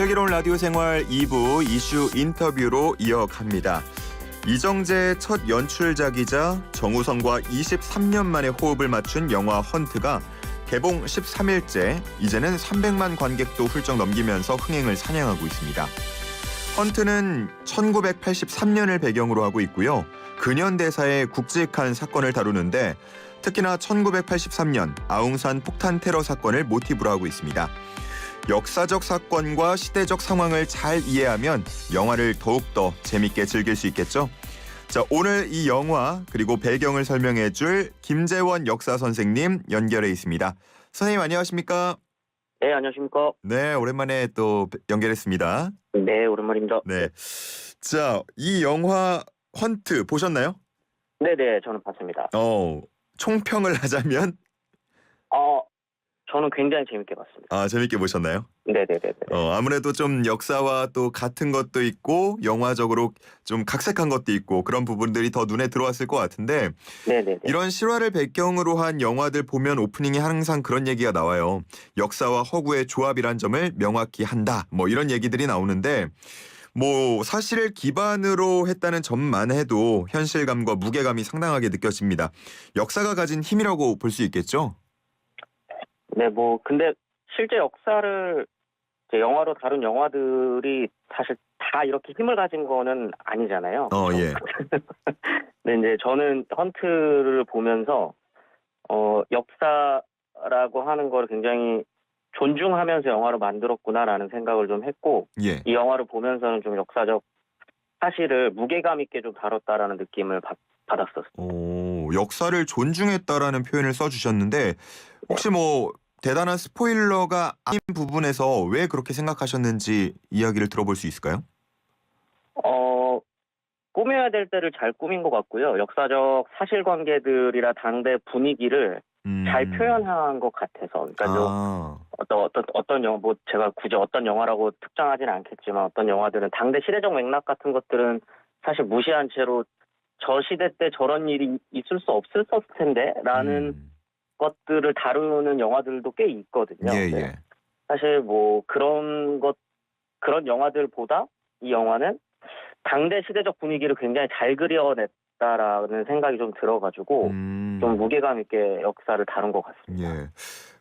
슬기로운 라디오 생활 2부 이슈 인터뷰로 이어갑니다. 이정재의 첫 연출작이자 정우성과 23년 만에 호흡을 맞춘 영화 헌트가 개봉 13일째 이제는 300만 관객도 훌쩍 넘기면서 흥행을 사냥하고 있습니다. 헌트는 1983년을 배경으로 하고 있고요. 근현대사의 굵직한 사건을 다루는데 특히나 1983년 아웅산 폭탄 테러 사건을 모티브로 하고 있습니다. 역사적 사건과 시대적 상황을 잘 이해하면 영화를 더욱더 재밌게 즐길 수 있겠죠. 자, 오늘 이 영화 그리고 배경을 설명해 줄 김재원 역사 선생님 연결해 있습니다. 선생님 안녕하십니까? 네, 안녕하십니까? 네, 오랜만에 또 연결했습니다. 네, 오랜만입니다. 네. 자, 이 영화 헌트 보셨나요? 네네, 저는 봤습니다. 총평을 하자면 저는 굉장히 재밌게 봤습니다. 재밌게 보셨나요? 네네네. 아무래도 좀 역사와 또 같은 것도 있고 영화적으로 좀 각색한 것도 있고 그런 부분들이 더 눈에 들어왔을 것 같은데 네네네. 이런 실화를 배경으로 한 영화들 보면 오프닝에 항상 그런 얘기가 나와요. 역사와 허구의 조합이란 점을 명확히 한다. 뭐 이런 얘기들이 나오는데 뭐 사실을 기반으로 했다는 점만 해도 현실감과 무게감이 상당하게 느껴집니다. 역사가 가진 힘이라고 볼 수 있겠죠? 네, 근데 실제 역사를 이제 영화로 다룬 영화들이 사실 다 이렇게 힘을 가진 거는 아니잖아요. 예. 근데 이제 저는 헌트를 보면서 역사라고 하는 걸 굉장히 존중하면서 영화로 만들었구나라는 생각을 좀 했고, 예. 이 영화를 보면서는 좀 역사적 사실을 무게감 있게 좀 다뤘다라는 느낌을 받았었어요. 역사를 존중했다라는 표현을 써주셨는데 혹시 뭐 대단한 스포일러가 아닌 부분에서 왜 그렇게 생각하셨는지 이야기를 들어볼 수 있을까요? 꾸며야 될 때를 잘 꾸민 것 같고요. 역사적 사실관계들이나 당대 분위기를 잘 표현한 것 같아서. 그러니까 어떤 영화, 제가 굳이 어떤 영화라고 특정하지는 않겠지만 어떤 영화들은 당대 시대적 맥락 같은 것들은 사실 무시한 채로 저 시대 때 저런 일이 있을 수 없었을 텐데라는 것들을 다루는 영화들도 꽤 있거든요. 예. 사실 그런 영화들보다 이 영화는 당대 시대적 분위기를 굉장히 잘 그려냈다라는 생각이 좀 들어가지고 좀 무게감 있게 역사를 다룬 것 같습니다. 예.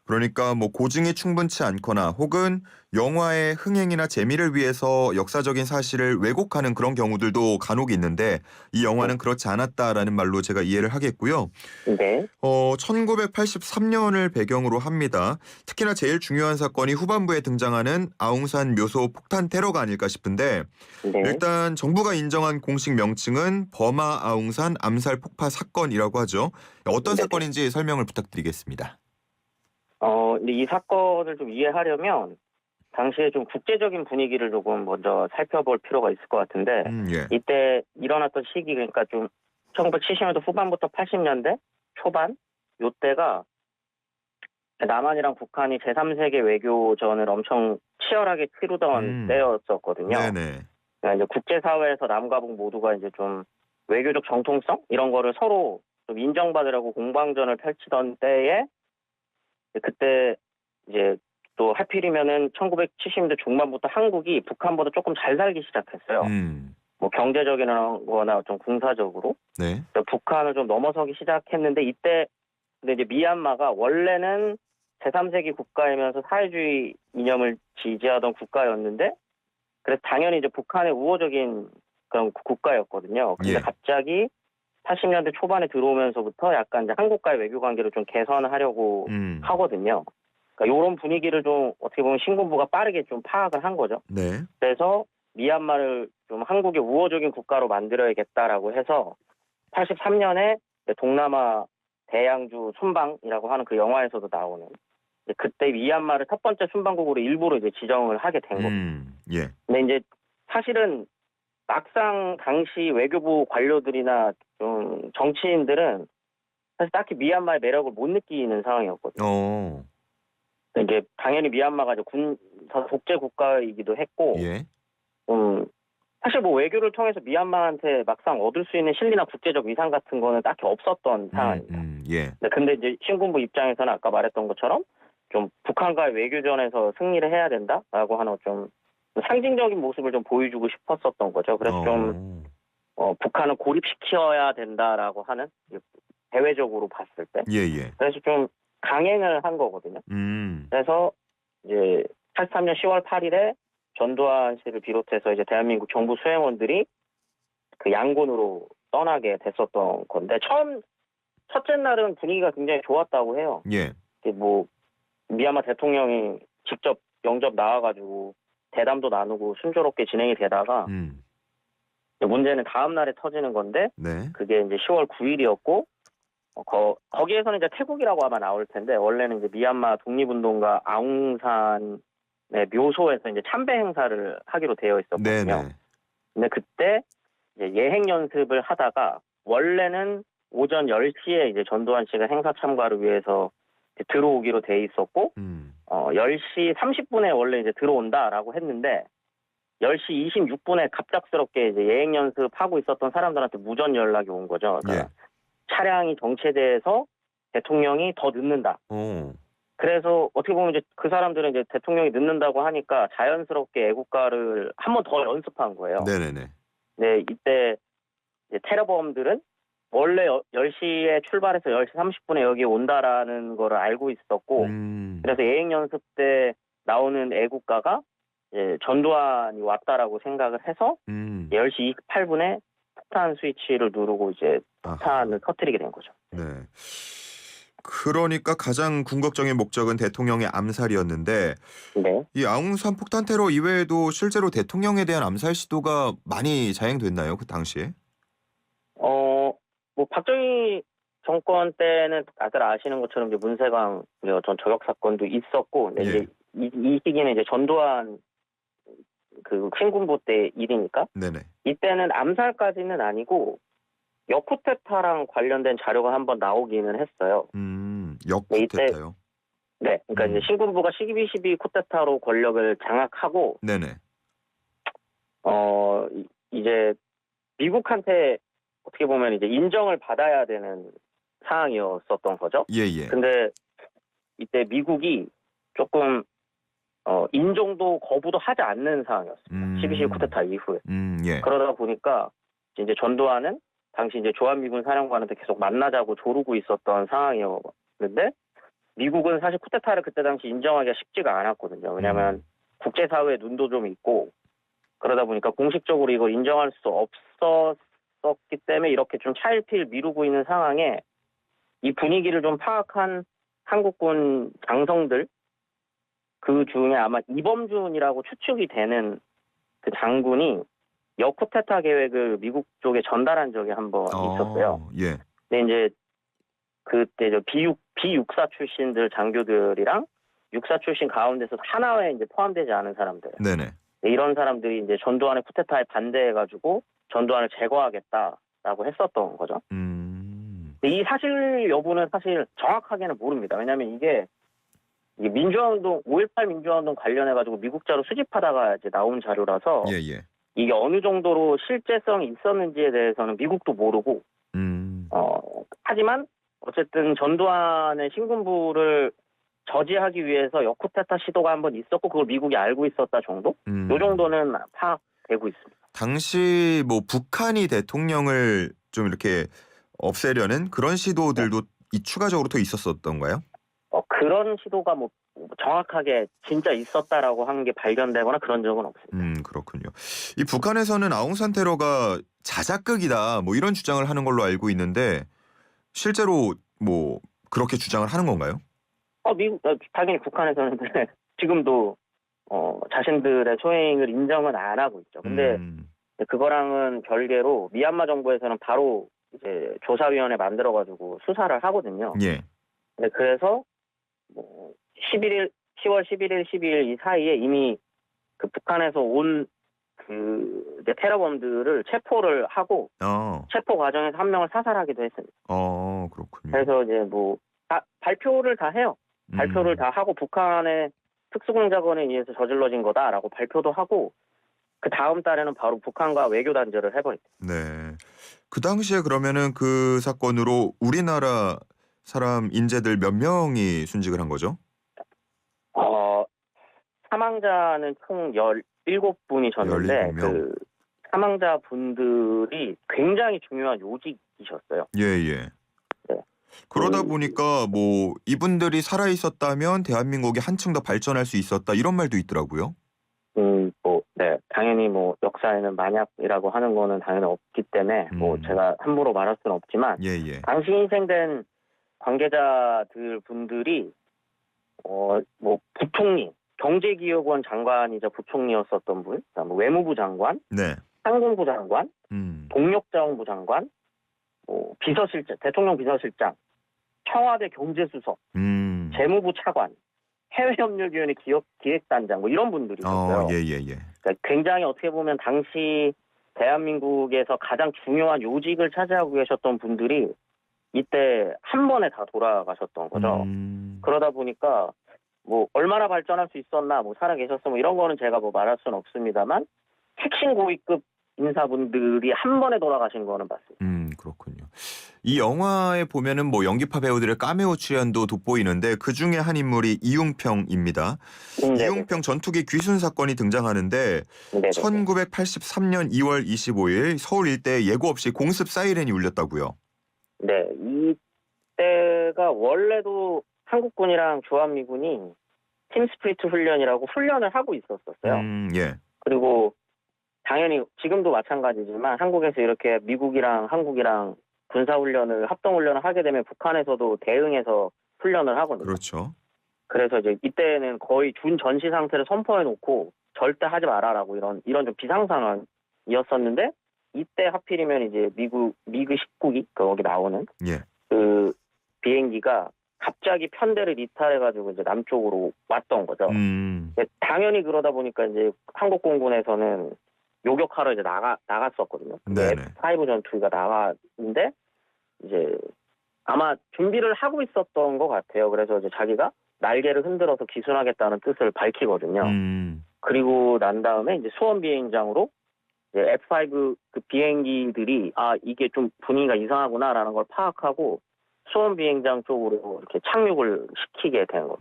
그러니까 뭐 고증이 충분치 않거나 혹은 영화의 흥행이나 재미를 위해서 역사적인 사실을 왜곡하는 그런 경우들도 간혹 있는데 이 영화는 그렇지 않았다라는 말로 제가 이해를 하겠고요. 네. 1983년을 배경으로 합니다. 특히나 제일 중요한 사건이 후반부에 등장하는 아웅산 묘소 폭탄 테러가 아닐까 싶은데 네. 일단 정부가 인정한 공식 명칭은 버마 아웅산 암살 폭파 사건이라고 하죠. 어떤 사건인지 설명을 부탁드리겠습니다. 근데 이 사건을 좀 이해하려면 당시에 좀 국제적인 분위기를 조금 먼저 살펴볼 필요가 있을 것 같은데 예. 이때 일어났던 시기 그러니까 좀 1970년대 후반부터 80년대 초반 요때가 남한이랑 북한이 제3세계 외교전을 엄청 치열하게 치르던 때였었거든요. 네네. 그러니까 이제 국제사회에서 남과 북 모두가 이제 좀 외교적 정통성 이런 거를 서로 좀 인정받으려고 공방전을 펼치던 때에 그때 이제 또 하필이면은 1970년대 중반부터 한국이 북한보다 조금 잘 살기 시작했어요. 뭐 경제적이나 거나 좀 군사적으로. 네. 북한을 좀 넘어서기 시작했는데 이때 근데 이제 미얀마가 원래는 제3세계 국가이면서 사회주의 이념을 지지하던 국가였는데 그래서 당연히 이제 북한의 우호적인 그런 국가였거든요. 근데 갑자기 80년대 초반에 들어오면서부터 약간 이제 한국과의 외교 관계를 좀 개선하려고 하거든요. 그러니까 이런 분위기를 좀 어떻게 보면 신군부가 빠르게 좀 파악을 한 거죠. 네. 그래서 미얀마를 좀 한국의 우호적인 국가로 만들어야겠다라고 해서 83년에 동남아 대양주 순방이라고 하는 그 영화에서도 나오는 그때 미얀마를 첫 번째 순방국으로 일부러 이제 지정을 하게 된 겁니다. 예. 근데 이제 사실은 막상 당시 외교부 관료들이나 좀 정치인들은 사실 딱히 미얀마의 매력을 못 느끼는 상황이었거든요. 이게 당연히 미얀마가 이제 독재 국가이기도 했고, 예. 사실 뭐 외교를 통해서 미얀마한테 막상 얻을 수 있는 실리나 국제적 위상 같은 거는 딱히 없었던 상황입니다. 예. 근데 이제 신군부 입장에서는 아까 말했던 것처럼 좀 북한과의 외교전에서 승리를 해야 된다라고 하는 좀 상징적인 모습을 좀 보여주고 싶었었던 거죠. 그래서 좀 북한을 고립시켜야 된다라고 하는, 대외적으로 봤을 때. 예예. 그래서 좀 강행을 한 거거든요. 그래서 이제 83년 10월 8일에 전두환 씨를 비롯해서 이제 대한민국 정부 수행원들이 그 양곤으로 떠나게 됐었던 건데, 첫째 날은 분위기가 굉장히 좋았다고 해요. 예. 이게 뭐 미얀마 대통령이 직접 영접 나와가지고 대담도 나누고 순조롭게 진행이 되다가 문제는 다음 날에 터지는 건데, 네. 그게 이제 10월 9일이었고 거기에서는 이제 태국이라고 아마 나올 텐데, 원래는 이제 미얀마 독립운동가 아웅산의 묘소에서 이제 참배 행사를 하기로 되어 있었거든요. 네네. 근데 그때 이제 예행 연습을 하다가, 원래는 오전 10시에 이제 전두환 씨가 행사 참가를 위해서 들어오기로 돼 있었고, 10시 30분에 원래 이제 들어온다라고 했는데, 10시 26분에 갑작스럽게 이제 예행 연습하고 있었던 사람들한테 무전 연락이 온 거죠. 그러니까 예. 차량이 정체돼서 대통령이 더 늦는다. 오. 그래서 어떻게 보면 이제 그 사람들은 이제 대통령이 늦는다고 하니까 자연스럽게 애국가를 한 번 더 연습한 거예요. 네네네. 네, 이때 이제 테러범들은 원래 10시에 출발해서 10시 30분에 여기 온다라는 걸 알고 있었고, 그래서 예행 연습 때 나오는 애국가가 이제 전두환이 왔다라고 생각을 해서 10시 28분에 폭탄 스위치를 누르고 이제 폭탄을 터뜨리게 된 거죠. 네. 그러니까 가장 궁극적인 목적은 대통령의 암살이었는데, 네. 이 아웅산 폭탄 테러 이외에도 실제로 대통령에 대한 암살 시도가 많이 자행됐나요? 그 당시에? 뭐 박정희 정권 때는 다들 아시는 것처럼 이제 문세광 전 저격 사건도 있었고, 근데 예. 이제 이 시기는 이제 전두환 그 신군부 때 일이니까, 네네. 이때는 암살까지는 아니고 역쿠데타랑 관련된 자료가 한번 나오기는 했어요. 역쿠데타요? 네, 그러니까 이제 신군부가 12.12 쿠데타로 권력을 장악하고, 네네. 이제 미국한테 어떻게 보면 이제 인정을 받아야 되는 상황이었었던 거죠. 예예. 근데 이때 미국이 조금 인정도 거부도 하지 않는 상황이었습니다. 12.12 쿠데타 이후에. 예. 그러다 보니까 이제 전두환은 당시 이제 조한미군 사령관한테 계속 만나자고 조르고 있었던 상황이었는데, 미국은 사실 쿠데타를 그때 당시 인정하기가 쉽지가 않았거든요. 왜냐하면 국제사회의 눈도 좀 있고, 그러다 보니까 공식적으로 이걸 인정할 수 없었기 때문에 이렇게 좀 차일피일 미루고 있는 상황에, 이 분위기를 좀 파악한 한국군 장성들, 그 중에 아마 이범준이라고 추측이 되는 그 장군이 역쿠데타 계획을 미국 쪽에 전달한 적이 한번 있었어요. 예. 근데 이제 그때 비육사 출신들 장교들이랑 육사 출신 가운데서 하나에 이제 포함되지 않은 사람들, 네네. 이런 사람들이 이제 전두환의 쿠데타에 반대해가지고 전두환을 제거하겠다라고 했었던 거죠. 근데 이 사실 여부는 사실 정확하게는 모릅니다. 왜냐하면 이게 민주화운동, 5.18 민주화운동 관련해가지고 미국 자료 수집하다가 이제 나온 자료라서, 예예. 이게 어느 정도로 실제성이 있었는지에 대해서는 미국도 모르고, 하지만 어쨌든 전두환의 신군부를 저지하기 위해서 역쿠데타 시도가 한번 있었고, 그걸 미국이 알고 있었다 정도? 요 정도는 파악되고 있습니다. 당시 뭐 북한이 대통령을 좀 이렇게 없애려는 그런 시도들도 추가적으로 더 있었던가요? 그런 시도가 뭐 정확하게 진짜 있었다라고 하는 게 발견되거나 그런 적은 없습니다. 그렇군요. 이 북한에서는 아웅산 테러가 자작극이다, 뭐 이런 주장을 하는 걸로 알고 있는데, 실제로 뭐 그렇게 주장을 하는 건가요? 미국 당연히 북한에서는 지금도 자신들의 소행을 인정은 안 하고 있죠. 근데 그거랑은 별개로 미얀마 정부에서는 바로 이제 조사위원회 만들어가지고 수사를 하거든요. 예. 네, 그래서 뭐 10월 11일, 12일 이 사이에 이미 그 북한에서 온 그 테러범들을 체포를 하고, 체포 과정에서 한 명을 사살하기도 했습니다. 그렇군요. 그래서 이제 뭐 발표를 다 해요. 발표를 다 하고, 북한의 특수공작원에 의해서 저질러진 거다라고 발표도 하고, 그 다음 달에는 바로 북한과 외교 단절을 해버렸죠. 네. 그 당시에 그러면은 그 사건으로 우리나라 사람 인재들 몇 명이 순직을 한 거죠? 사망자는 총 17분이셨는데 17명. 그 사망자 분들이 굉장히 중요한 요직이셨어요. 예. 네. 그러다 보니까 뭐 이분들이 살아 있었다면 대한민국이 한층 더 발전할 수 있었다 이런 말도 있더라고요. 네, 당연히 뭐 역사에는 만약이라고 하는 거는 당연히 없기 때문에 뭐 제가 함부로 말할 수는 없지만 예. 당시 희생된 관계자들 분들이 뭐 부총리, 경제기획원 장관이자 부총리였었던 분, 그다음에 외무부 장관, 네. 상공부 장관, 동력자원부 장관, 뭐 비서실장, 대통령 비서실장, 청와대 경제수석, 재무부 차관, 해외협력위원회 기획단장 뭐 이런 분들이 있었어요. 예. 그러니까 굉장히 어떻게 보면 당시 대한민국에서 가장 중요한 요직을 차지하고 계셨던 분들이 이때 한 번에 다 돌아가셨던 거죠. 그러다 보니까 뭐 얼마나 발전할 수 있었나, 뭐 살아 계셨어, 뭐 이런 거는 제가 뭐 말할 수는 없습니다만 핵심 고위급 인사분들이 한 번에 돌아가신 거는 맞습니다. 그렇군요. 이 영화에 보면은 뭐 연기파 배우들의 카메오 출연도 돋보이는데 그 중에 한 인물이 이웅평입니다. 이웅평 전투기 귀순 사건이 등장하는데 네네. 1983년 2월 25일 서울 일대에 예고 없이 공습 사이렌이 울렸다고요. 네, 이때가 원래도 한국군이랑 주한미군이 팀스프리트 훈련이라고 훈련을 하고 있었어요. 예. 그리고 당연히 지금도 마찬가지지만 한국에서 이렇게 미국이랑 한국이랑 군사훈련을 합동훈련을 하게 되면 북한에서도 대응해서 훈련을 하거든요. 그렇죠. 그래서 이제 이때는 거의 준전시 상태를 선포해 놓고 절대 하지 말아라고 이런 좀 비상 상황이었었는데 이때 하필이면 이제 미그 19기 거기 나오는 예. 그 비행기가 갑자기 편대를 이탈해가지고 이제 남쪽으로 왔던 거죠. 당연히 그러다 보니까 이제 한국공군에서는 요격하러 이제 나갔었거든요. 네네. F5 전투기가 나갔는데 이제 아마 준비를 하고 있었던 것 같아요. 그래서 이제 자기가 날개를 흔들어서 기순하겠다는 뜻을 밝히거든요. 그리고 난 다음에 이제 수원 비행장으로 이제 F5 그 비행기들이 이게 좀 분위기가 이상하구나라는 걸 파악하고 수원 비행장 쪽으로 이렇게 착륙을 시키게 된 거죠.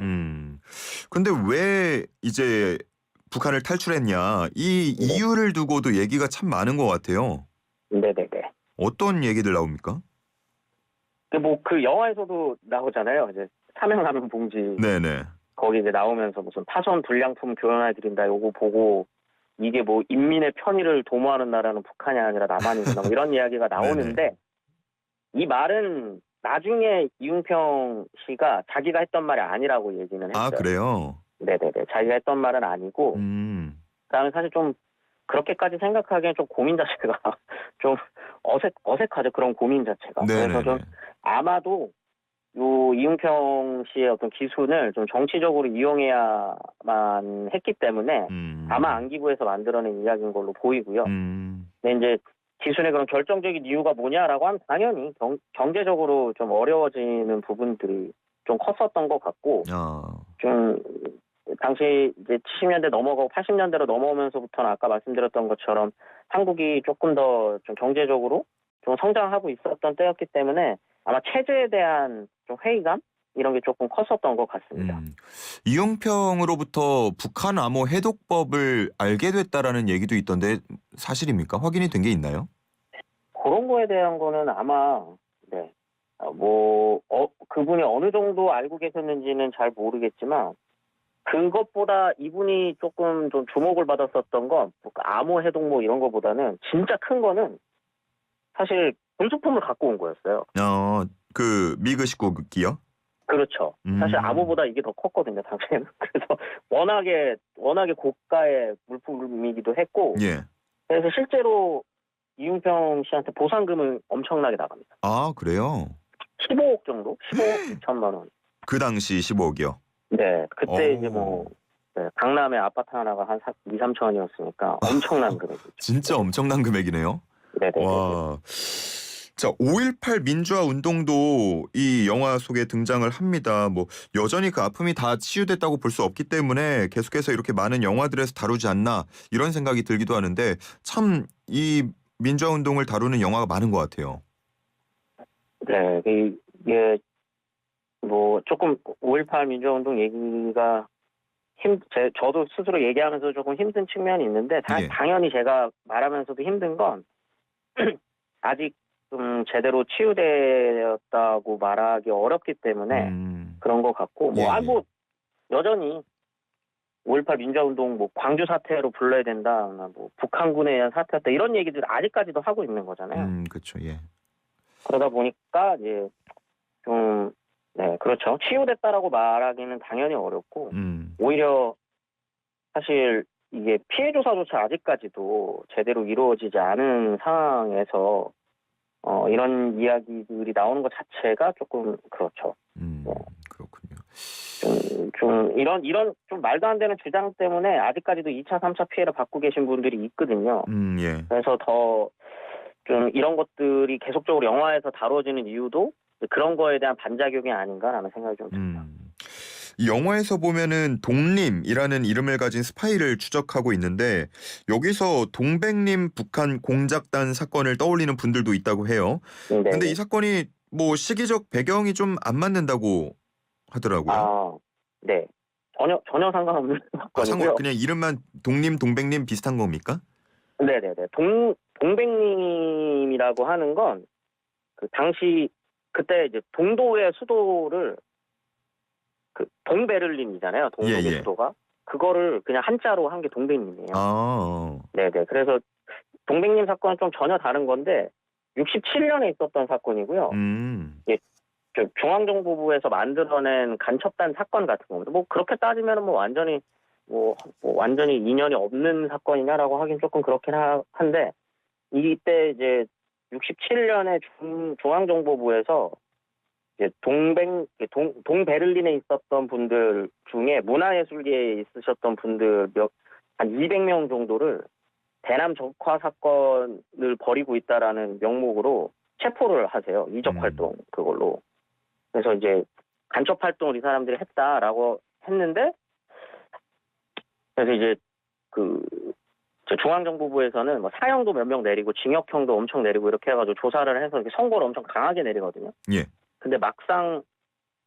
근데 왜 이제 북한을 탈출했냐 이 이유를 두고도 얘기가 참 많은 것 같아요. 네네네. 어떤 얘기들 나옵니까? 뭐 그 영화에서도 나오잖아요. 이제 사명하면 봉지. 네네. 거기 이제 나오면서 무슨 파손 불량품 교환해 드린다. 요거 보고 이게 뭐 인민의 편의를 도모하는 나라는 북한이 아니라 남한이구나. 뭐 이런 이야기가 나오는데 이 말은 나중에 이웅평 씨가 자기가 했던 말이 아니라고 얘기는 했어요. 아 그래요? 네네네. 자기가 했던 말은 아니고 나는 사실 좀 그렇게까지 생각하기엔 좀 고민 자체가 좀 어색하죠. 그런 고민 자체가. 그래서 좀 아마도 요 이웅평 씨의 어떤 기순을 좀 정치적으로 이용해야만 했기 때문에 아마 안기부에서 만들어낸 이야기인 걸로 보이고요. 근데 이제 기순의 그런 결정적인 이유가 뭐냐라고 하면 당연히 경제적으로 좀 어려워지는 부분들이 좀 컸었던 것 같고 좀 당시 이제 70년대 넘어가고 80년대로 넘어오면서부터는 아까 말씀드렸던 것처럼 한국이 조금 더 좀 경제적으로 좀 성장하고 있었던 때였기 때문에 아마 체제에 대한 좀 회의감 이런 게 조금 컸었던 것 같습니다. 이용평으로부터 북한 암호 해독법을 알게 됐다라는 얘기도 있던데 사실입니까? 확인이 된 게 있나요? 그런 거에 대한 거는 아마 그분이 어느 정도 알고 계셨는지는 잘 모르겠지만 그것보다 이분이 조금 좀 주목을 받았었던 건 암호 해독 뭐 이런 거보다는 진짜 큰 거는 사실 군수품을 갖고 온 거였어요. 그 미그 19기요? 그렇죠. 사실 암호보다 이게 더 컸거든요, 당시에는. 그래서 워낙에 고가의 물품이기도 했고, 그래서 실제로 이웅평 씨한테 보상금을 엄청나게 나갑니다. 아, 그래요? 15억 정도? 15억 2천만 원. 그 당시 15억이요? 네, 그때 이제 강남에 아파트 하나가 한 2, 3천원이었으니까 엄청난 금액이죠. 진짜 엄청난 금액이네요. 네네. 와. 자, 5.18 민주화 운동도 이 영화 속에 등장을 합니다. 뭐 여전히 그 아픔이 다 치유됐다고 볼 수 없기 때문에 계속해서 이렇게 많은 영화들에서 다루지 않나 이런 생각이 들기도 하는데 참 이 민주화 운동을 다루는 영화가 많은 것 같아요. 네, 이게 뭐 조금 5.18 민주화 운동 얘기가 저도 스스로 얘기하면서 조금 힘든 측면이 있는데, 예. 당연히 제가 말하면서도 힘든 건, 아직 제대로 치유되었다고 말하기 어렵기 때문에 그런 것 같고, 예, 예. 여전히 5.18 민주화운동 광주 사태로 불러야 된다, 북한군에 의한 사태였다, 이런 얘기들 아직까지도 하고 있는 거잖아요. 그렇죠. 예. 그러다 보니까 이제 좀, 네, 그렇죠. 치유됐다라고 말하기는 당연히 어렵고, 오히려 사실 이게 피해 조사조차 아직까지도 제대로 이루어지지 않은 상황에서 이런 이야기들이 나오는 것 자체가 조금 그렇죠. 그렇군요. 이런 좀 말도 안 되는 주장 때문에 아직까지도 2차, 3차 피해를 받고 계신 분들이 있거든요. 예. 그래서 더 좀 이런 것들이 계속적으로 영화에서 다뤄지는 이유도 그런 거에 대한 반작용이 아닌가라는 생각이 좀 듭니다. 이 영화에서 보면은 동림이라는 이름을 가진 스파이를 추적하고 있는데 여기서 동백림 북한 공작단 사건을 떠올리는 분들도 있다고 해요. 네. 근데 이 사건이 뭐 시기적 배경이 좀 안 맞는다고 하더라고요. 아, 네. 전혀 상관없는 사건이고요. 그냥 이름만 동림, 동백림 비슷한 겁니까? 네네네. 동백림이라고 하는 건 당시 그때 이제 동도의 수도를 동베를린이잖아요. 동독의 예. 수도가. 그거를 그냥 한자로 한 게 동백림이에요. 네네. 그래서 동백림 사건은 좀 전혀 다른 건데 67년에 있었던 사건이고요. 중앙정보부에서 만들어낸 간첩단 사건 같은 겁니다. 그렇게 따지면 완전히 완전히 인연이 없는 사건이냐라고 하긴 조금 그렇긴 한데, 이때 이제 67년에 중앙정보부에서 이제 동베를린에 있었던 분들 중에 문화예술계에 있으셨던 분들 한 200명 정도를 대남 적화 사건을 벌이고 있다라는 명목으로 체포를 하세요. 이적 활동 그걸로. 그래서 이제 간첩 활동을 이 사람들이 했다라고 했는데, 그래서 이제 중앙정보부에서는 사형도 몇 명 내리고 징역형도 엄청 내리고 이렇게 해가지고 조사를 해서 이렇게 선고를 엄청 강하게 내리거든요. 예. 근데 막상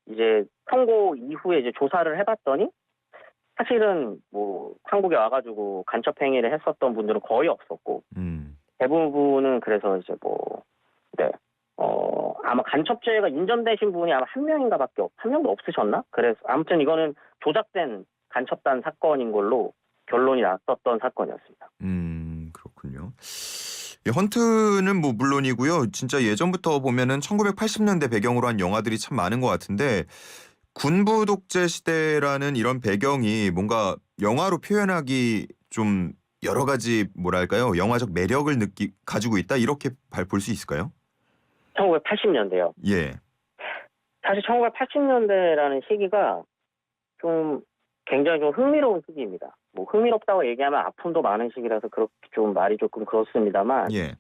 이제 선고 이후에 이제 조사를 해봤더니 사실은 한국에 와가지고 간첩 행위를 했었던 분들은 거의 없었고, 대부분은 그래서 이제 아마 간첩죄가 인정되신 분이 아마 한 명도 없으셨나? 그래서 아무튼 이거는 조작된 간첩단 사건인 걸로 결론이 났었던 사건이었습니다. 그렇군요. 헌트는 물론이고요. 진짜 예전부터 보면은 1980년대 배경으로 한 영화들이 참 많은 것 같은데 군부 독재 시대라는 이런 배경이 뭔가 영화로 표현하기 좀 여러 가지 뭐랄까요? 영화적 매력을 가지고 있다 이렇게 볼 수 있을까요? 1980년대요. 예. 사실 1980년대라는 시기가 좀 굉장히 좀 흥미로운 시기입니다. 흥미롭다고 얘기하면 아픔도 많은 시기라서 그렇게 좀 말이 조금 그렇습니다만, 예.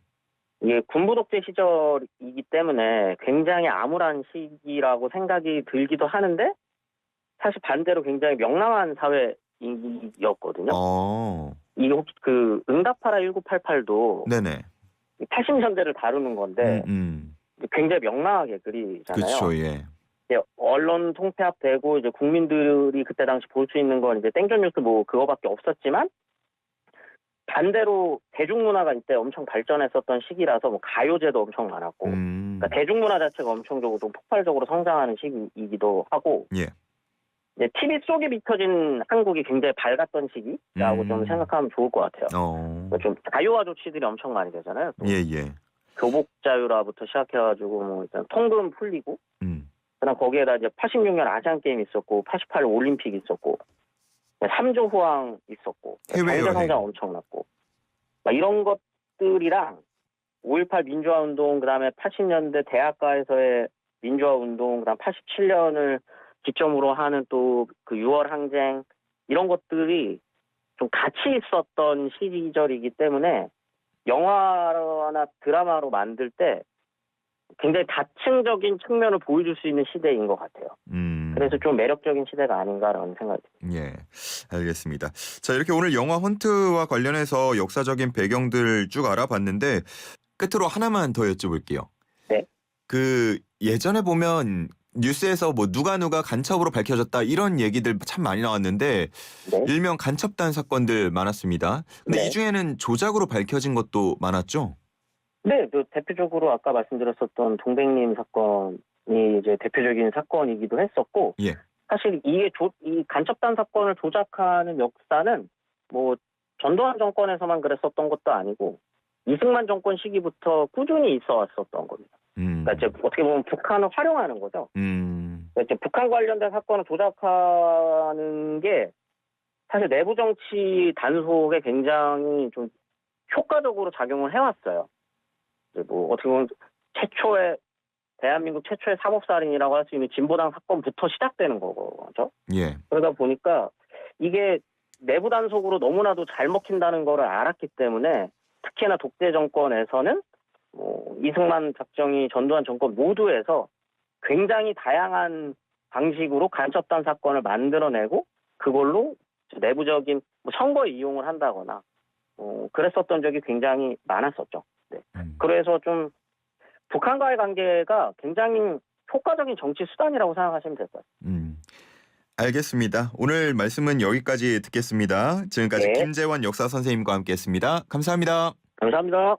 이게 군부 독재 시절이기 때문에 굉장히 암울한 시기라고 생각이 들기도 하는데, 사실 반대로 굉장히 명랑한 사회였거든요. 이게 혹시 응답하라 1988도 네네. 80년대를 다루는 건데 굉장히 명랑하게 그리잖아요. 그렇죠. 예. 언론 통폐합되고 이제 국민들이 그때 당시 볼 수 있는 건 이제 땡볕 뉴스 그거밖에 없었지만, 반대로 대중문화가 이때 엄청 발전했었던 시기라서 가요제도 엄청 많았고, 그러니까 대중문화 자체가 엄청적으로 폭발적으로 성장하는 시기이기도 하고, 예. 이제 TV 속에 비춰진 한국이 굉장히 밝았던 시기라고 좀 생각하면 좋을 것 같아요. 그러니까 좀 자유화 조치들이 엄청 많이 되잖아요. 또. 예. 교복 자유화부터 시작해가지고 일단 통금 풀리고, 그다음 거기에다 이제 86년 아시안 게임 있었고, 88 올림픽 있었고, 3조 후황 있었고, 경제 성장 엄청났고, 이런 것들이랑 5.18 민주화 운동, 그다음에 80년대 대학가에서의 민주화 운동, 그다음 87년을 기점으로 하는 또 6월 항쟁, 이런 것들이 좀 같이 있었던 시절이기 때문에 영화나 드라마로 만들 때 굉장히 다층적인 측면을 보여줄 수 있는 시대인 것 같아요. 그래서 좀 매력적인 시대가 아닌가라는 생각이 듭니다. 예, 알겠습니다. 자, 이렇게 오늘 영화 헌트와 관련해서 역사적인 배경들 쭉 알아봤는데 끝으로 하나만 더 여쭤볼게요. 네. 예전에 보면 뉴스에서 뭐 누가 간첩으로 밝혀졌다 이런 얘기들 참 많이 나왔는데 네. 일명 간첩단 사건들 많았습니다. 근데 네. 이 중에는 조작으로 밝혀진 것도 많았죠? 네, 그 대표적으로 아까 말씀드렸었던 동백님 사건이 이제 대표적인 사건이기도 했었고, 예. 사실 이 간첩단 사건을 조작하는 역사는 뭐 전두환 정권에서만 그랬었던 것도 아니고 이승만 정권 시기부터 꾸준히 있어 왔었던 겁니다. 그러니까 이제 어떻게 보면 북한을 활용하는 거죠. 그러니까 이제 북한 관련된 사건을 조작하는 게 사실 내부 정치 단속에 굉장히 좀 효과적으로 작용을 해왔어요. 이제 뭐 어떻게 보면 대한민국 최초의 사법살인이라고 할 수 있는 진보당 사건부터 시작되는 거죠. 예. 그러다 보니까 이게 내부 단속으로 너무나도 잘 먹힌다는 거를 알았기 때문에 특히나 독재 정권에서는 이승만 작정이 전두환 정권 모두에서 굉장히 다양한 방식으로 간첩단 사건을 만들어내고 그걸로 내부적인 선거에 이용을 한다거나 그랬었던 적이 굉장히 많았었죠. 네. 그래서 좀 북한과의 관계가 굉장히 효과적인 정치 수단이라고 생각하시면 될 것 같아요. 알겠습니다. 오늘 말씀은 여기까지 듣겠습니다. 지금까지 네. 김재원 역사 선생님과 함께했습니다. 감사합니다. 감사합니다.